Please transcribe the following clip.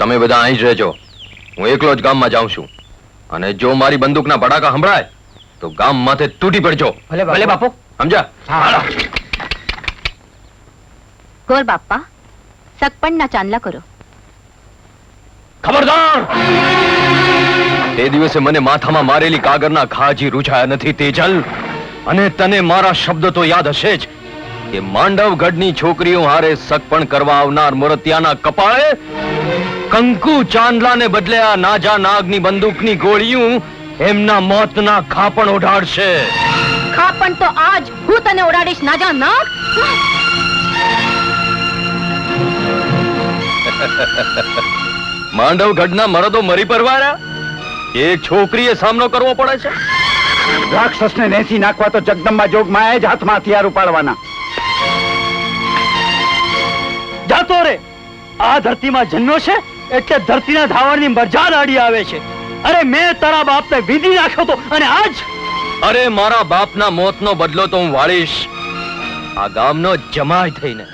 તમે બધા અહીં જ રહેજો. હું એકલો જ ગામમાં જાઉં છું. અને જો મારી બંદૂકના ભડાકા સંભળાય તો ગામ માથે તૂટી પડજો. ભલે બાપુ. સમજ્યા? હાલો. ગોર બાપ્પા, સગપણના ચાંદલા કરો. ખબરદાર! તે દિવસે મને માથામાં મારેલી કાગરના ઘા હજી રૂઝાયા નથી તેજલ. અને તને મારા શબ્દ તો યાદ હશે જ કે માંડવગઢની છોકરીઓ હારે સગપણ કરવા આવનાર મોરતિયાના કપાળે કંકુ ચાંદલાને બદલે આ નાજા નાગની બંદૂકની ગોળીઓ એમના મોતના ખાપણ ઓઢાડશે. ખાપણ તો આજ હું તને ઓડાડીશ નાજા નાગ. માંડવગઢના મરદો મરી પરવાર્યા, એક છોકરીએ સામનો કરવો પડે છે. રાક્ષસને નેસી નાખવા તો જગદંબા જોગમાએ જ હાથમાં હથિયાર ઉપાડવાના. જાતો રે, આ ધરતીમાં જન્મ્યો છે એટલે ધરતીના ધાવણની મરજાદ આડી આવે છે. અરે મેં તારા બાપને વિધી નાખ્યો તો અને આજ. અરે મારા બાપના મોતનો બદલો તો હું વાળીશ આ ગામનો જમાઈ થઈને.